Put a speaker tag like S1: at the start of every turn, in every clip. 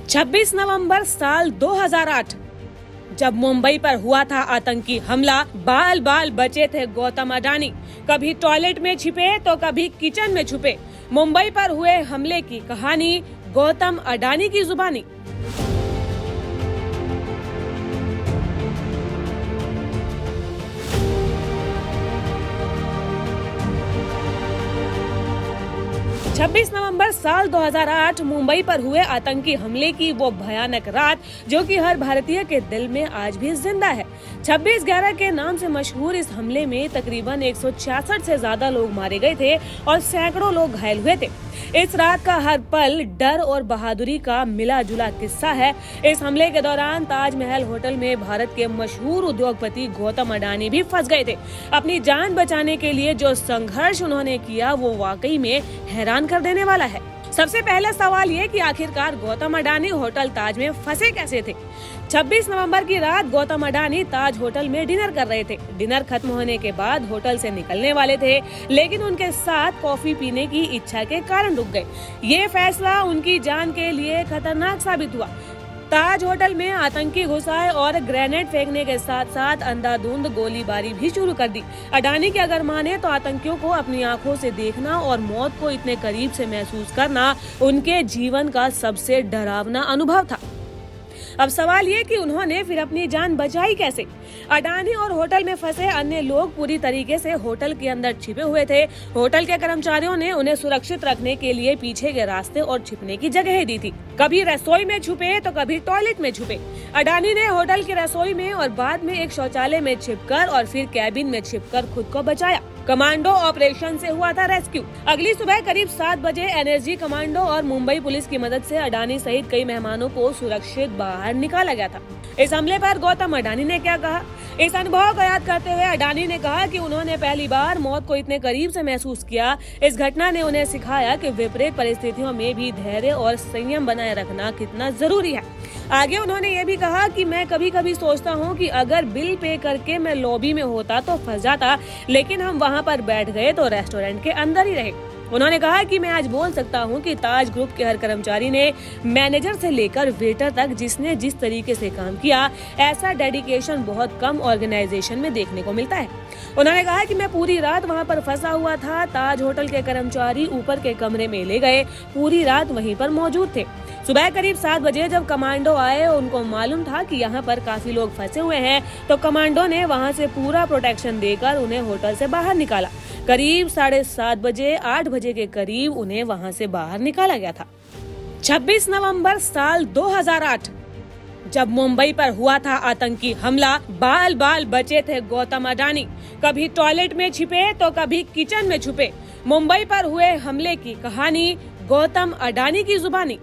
S1: 26 नवंबर साल 2008 जब मुंबई पर हुआ था आतंकी हमला, बाल बाल बचे थे गौतम अडानी। कभी टॉयलेट में छिपे तो कभी किचन में छुपे। मुंबई पर हुए हमले की कहानी गौतम अडानी की जुबानी। छब्बीस नवंबर साल 2008 मुंबई पर हुए आतंकी हमले की वो भयानक रात जो कि हर भारतीय के दिल में आज भी जिंदा है। 26/11 के नाम से मशहूर इस हमले में तकरीबन 166 से ज्यादा लोग मारे गए थे और सैकड़ों लोग घायल हुए थे। इस रात का हर पल डर और बहादुरी का मिला जुला किस्सा है। इस हमले के दौरान ताजमहल होटल में भारत के मशहूर उद्योगपति गौतम अडानी भी फंस गए थे। अपनी जान बचाने के लिए जो संघर्ष उन्होंने किया वो वाकई में हैरान कर देने वाला है। सबसे पहला सवाल ये कि आखिरकार गौतम अडानी होटल ताज में फंसे कैसे थे। 26 नवंबर की रात गौतम अडानी ताज होटल में डिनर कर रहे थे। डिनर खत्म होने के बाद होटल से निकलने वाले थे, लेकिन उनके साथ कॉफी पीने की इच्छा के कारण रुक गए। ये फैसला उनकी जान के लिए खतरनाक साबित हुआ। ताज होटल में आतंकी घुस आए और ग्रेनेड फेंकने के साथ साथ अंधाधुंध गोलीबारी भी शुरू कर दी। अडानी की अगर माने तो आतंकियों को अपनी आंखों से देखना और मौत को इतने करीब से महसूस करना उनके जीवन का सबसे डरावना अनुभव था। अब सवाल ये कि उन्होंने फिर अपनी जान बचाई कैसे। अडानी और होटल में फंसे अन्य लोग पूरी तरीके से होटल के अंदर छिपे हुए थे। होटल के कर्मचारियों ने उन्हें सुरक्षित रखने के लिए पीछे के रास्ते और छिपने की जगह दी थी। कभी रसोई में छुपे तो कभी टॉयलेट में छुपे। अडानी ने होटल की रसोई में और बाद में एक शौचालय में छिपकर और फिर कैबिन में छिपकर खुद को बचाया। कमांडो ऑपरेशन से हुआ था रेस्क्यू। अगली सुबह करीब 7 बजे एनएसजी कमांडो और मुंबई पुलिस की मदद से अडानी सहित कई मेहमानों को सुरक्षित बाहर निकाला गया था। इस हमले पर गौतम अडानी ने क्या कहा। इस अनुभव को याद करते हुए अडानी ने कहा कि उन्होंने पहली बार मौत को इतने करीब से महसूस किया। इस घटना ने उन्हें सिखाया कि विपरीत परिस्थितियों में भी धैर्य और संयम बनाए रखना कितना जरूरी है। आगे उन्होंने ये भी कहा कि मैं कभी कभी सोचता हूँ कि अगर बिल पे करके मैं लॉबी में होता तो फंस जाता, लेकिन हम वहाँ पर बैठ गए तो रेस्टोरेंट के अंदर ही रहे। उन्होंने कहा कि मैं आज बोल सकता हूं कि ताज ग्रुप के हर कर्मचारी ने, मैनेजर से लेकर वेटर तक, जिसने जिस तरीके से काम किया, ऐसा डेडिकेशन बहुत कम ऑर्गेनाइजेशन में देखने को मिलता है। उन्होंने कहा कि मैं पूरी रात वहां पर फंसा हुआ था। ताज होटल के कर्मचारी ऊपर के कमरे में ले गए, पूरी रात वहीं पर मौजूद थे। सुबह करीब 7 बजे जब कमांडो आए, उनको मालूम था कि यहाँ पर काफी लोग फंसे हुए हैं, तो कमांडो ने वहाँ से पूरा प्रोटेक्शन देकर उन्हें होटल से बाहर निकाला। करीब 7:30 बजे, 8 बजे के करीब उन्हें वहाँ से बाहर निकाला गया था। 26 नवंबर साल 2008 जब मुंबई पर हुआ था आतंकी हमला, बाल बाल बचे थे गौतम अडानी। कभी टॉयलेट में छिपे तो कभी किचन में छुपे। मुंबई पर हुए हमले की कहानी गौतम अडानी की जुबानी।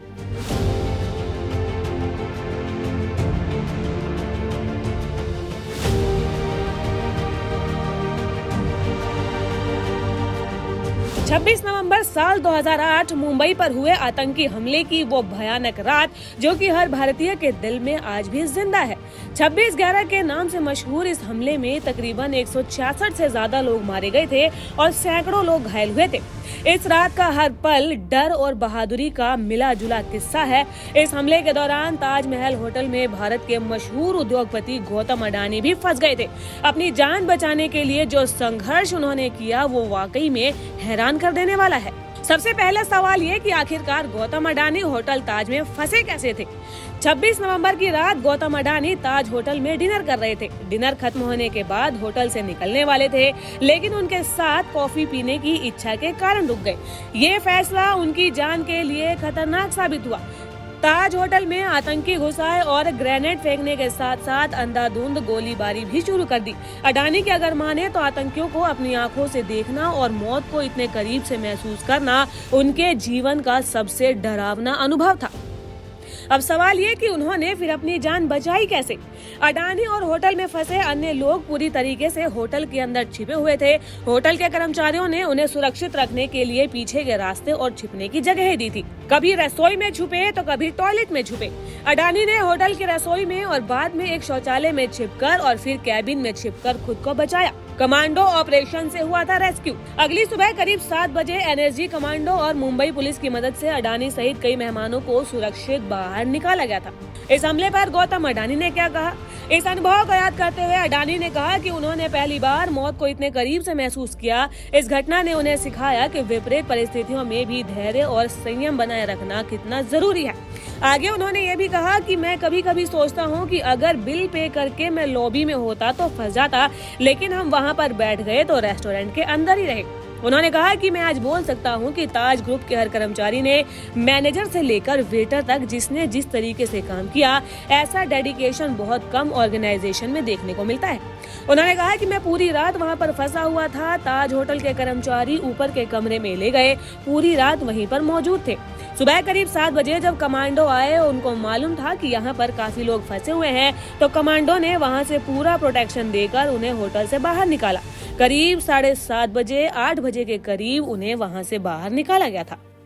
S1: छब्बीस नवंबर साल 2008 मुंबई पर हुए आतंकी हमले की वो भयानक रात जो कि हर भारतीय के दिल में आज भी जिंदा है। 26/11 के नाम से मशहूर इस हमले में तकरीबन 166 से ज्यादा लोग मारे गए थे और सैकड़ों लोग घायल हुए थे। इस रात का हर पल डर और बहादुरी का मिला जुला किस्सा है। इस हमले के दौरान ताजमहल होटल में भारत के मशहूर उद्योगपति गौतम अडानी भी फंस गए थे। अपनी जान बचाने के लिए जो संघर्ष उन्होंने किया वो वाकई में हैरान कर देने वाला है। सबसे पहला सवाल ये कि आखिरकार गौतम अडानी होटल ताज में फंसे कैसे थे। 26 नवंबर की रात गौतम अडानी ताज होटल में डिनर कर रहे थे। डिनर खत्म होने के बाद होटल से निकलने वाले थे, लेकिन उनके साथ कॉफी पीने की इच्छा के कारण रुक गए। ये फैसला उनकी जान के लिए खतरनाक साबित हुआ। ताज होटल में आतंकी घुस आए और ग्रेनेड फेंकने के साथ साथ अंधाधुंध गोलीबारी भी शुरू कर दी। अडानी की अगर माने तो आतंकियों को अपनी आंखों से देखना और मौत को इतने करीब से महसूस करना उनके जीवन का सबसे डरावना अनुभव था। अब सवाल ये कि उन्होंने फिर अपनी जान बचाई कैसे। अडानी और होटल में फंसे अन्य लोग पूरी तरीके से होटल के अंदर छिपे हुए थे। होटल के कर्मचारियों ने उन्हें सुरक्षित रखने के लिए पीछे के रास्ते और छिपने की जगह दी थी। कभी रसोई में छुपे तो कभी टॉयलेट में छुपे। अडानी ने होटल की रसोई में और बाद में एक शौचालय में छिपकर और फिर कैबिन में छिपकर खुद को बचाया। कमांडो ऑपरेशन से हुआ था रेस्क्यू। अगली सुबह करीब 7 बजे एनएसजी कमांडो और मुंबई पुलिस की मदद से अडानी सहित कई मेहमानों को सुरक्षित बाहर निकाला गया था। इस हमले पर गौतम अडानी ने क्या कहा? इस अनुभव को याद करते हुए अडानी ने कहा कि उन्होंने पहली बार मौत को इतने करीब से महसूस किया। इस घटना ने उन्हें सिखाया कि विपरीत परिस्थितियों में भी धैर्य और संयम बनाए रखना कितना जरूरी है। आगे उन्होंने ये भी कहा कि मैं कभी कभी सोचता हूँ कि अगर बिल पे करके मैं लॉबी में होता तो फंस जाता, लेकिन हम वहाँ पर बैठ गए तो रेस्टोरेंट के अंदर ही रहे। उन्होंने कहा कि मैं आज बोल सकता हूं कि ताज ग्रुप के हर कर्मचारी ने, मैनेजर से लेकर वेटर तक, जिसने जिस तरीके से काम किया, ऐसा डेडिकेशन बहुत कम ऑर्गेनाइजेशन में देखने को मिलता है। उन्होंने कहा कि मैं पूरी रात वहां पर फंसा हुआ था। ताज होटल के कर्मचारी ऊपर के कमरे में ले गए, पूरी रात वहीं पर मौजूद थे। सुबह करीब 7 बजे जब कमांडो आए, उनको मालूम था कि यहाँ पर काफी लोग फंसे हुए हैं, तो कमांडो ने वहाँ से पूरा प्रोटेक्शन देकर उन्हें होटल से बाहर निकाला। करीब 7:30 बजे, 8 बजे के करीब उन्हें वहाँ से बाहर निकाला गया था।